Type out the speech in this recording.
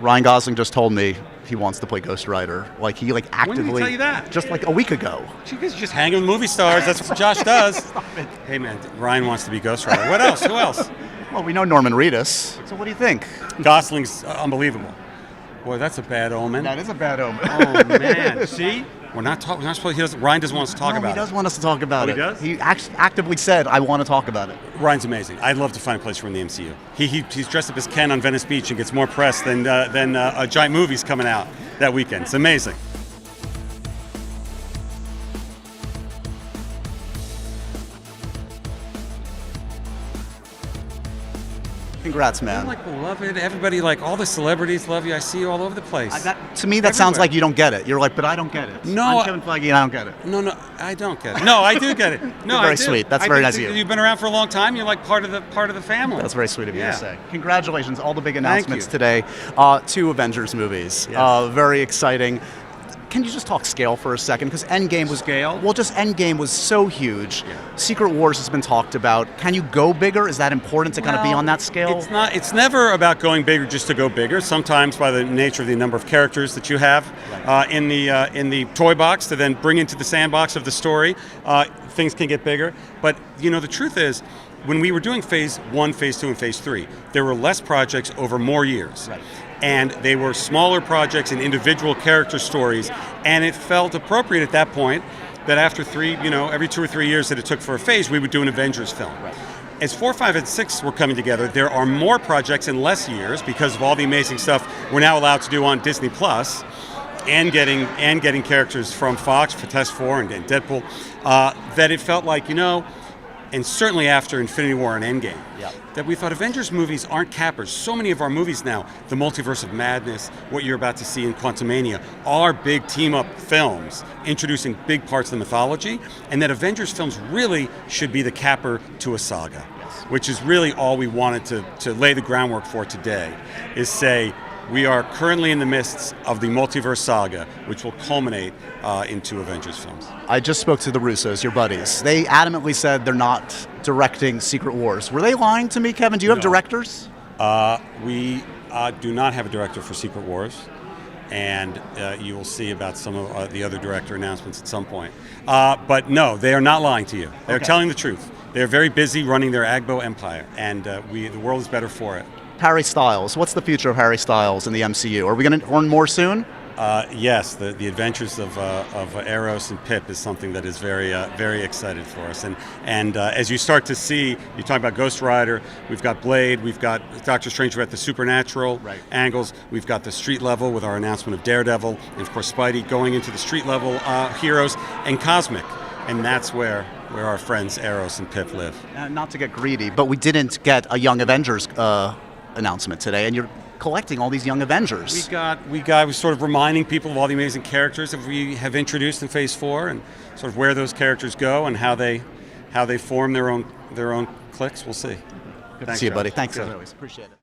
Ryan Gosling just told me he wants to play Ghost Rider. Like he actively. When did he tell you that? Just like a week ago. You guys just hanging with movie stars. That's what Josh does. Stop it. Hey man, Ryan wants to be Ghost Rider. What else? Who else? Well, we know Norman Reedus. So what do you think? Gosling's unbelievable. Boy, that's a bad omen. That is a bad omen. Oh man, see, we're not talking. We're not supposed. Ryan doesn't want us to talk about He it. does want us to talk about Oh, it. he does? He actively said, "I want to talk about it." Ryan's amazing. I'd love to find a place for him in the MCU. He's dressed up as Ken on Venice Beach and gets more press than giant movies coming out that weekend. It's amazing. Congrats, man. You're beloved. Everybody, all the celebrities love you. I see you all over the place. To me, that sounds like you don't get it. You're like, but I don't get it. No, I'm Kevin Feige, and I don't get it. No, I don't get it. No, I do get it. No, You're very I do. sweet. That's very nice of you. You've been around for a long time. You're part of the family. That's very sweet of you Yeah. to say. Congratulations, all the big Thank announcements you. today. 2 Avengers movies. Yes. Very exciting. Can you just talk scale for a second? Because Endgame was Scale? Well, just Endgame was so huge. Yeah. Secret Wars has been talked about. Can you go bigger? Is that important to kind of be on that scale? It's not. It's never about going bigger just to go bigger. Sometimes, by the nature of the number of characters that you have in the toy box to then bring into the sandbox of the story, things can get bigger. But the truth is, when we were doing Phase 1, Phase 2, and Phase 3, there were less projects over more years. Right. And they were smaller projects and individual character stories, and it felt appropriate at that point that after every 2 or 3 years that it took for a phase, we would do an Avengers film. Right. As 4, 5, and 6 were coming together, there are more projects in less years because of all the amazing stuff we're now allowed to do on Disney Plus, and getting characters from Fox, Fantastic Four, and Deadpool, that it felt like and certainly after Infinity War and Endgame, that we thought Avengers movies aren't cappers. So many of our movies now, the Multiverse of Madness, what you're about to see in Quantumania, are big team-up films introducing big parts of the mythology, and that Avengers films really should be the capper to a saga, which is really all we wanted to lay the groundwork for today, is say, we are currently in the midst of the multiverse saga, which will culminate into Avengers films. I just spoke to the Russos, your buddies. They adamantly said they're not directing Secret Wars. Were they lying to me, Kevin? Do you have directors? We do not have a director for Secret Wars, and you will see about some of the other director announcements at some point. But no, they are not lying to you. They're telling the truth. They're very busy running their Agbo empire, and the world is better for it. Harry Styles. What's the future of Harry Styles in the MCU? Are we going to learn more soon? Yes, the adventures of Eros and Pip is something that is very excited for us. And as you start to see, you talk about Ghost Rider, we've got Blade, we've got Doctor Strange, we've got the supernatural angles, we've got the street level with our announcement of Daredevil, and of course Spidey going into the street level heroes, and Cosmic. And that's where our friends Eros and Pip live. Not to get greedy, but we didn't get a Young Avengers announcement today, and you're collecting all these Young Avengers. We sort of reminding people of all the amazing characters that we have introduced in Phase 4, and sort of where those characters go and how they form their own cliques. We'll see. Good to see you, buddy. Thanks as always. Appreciate it.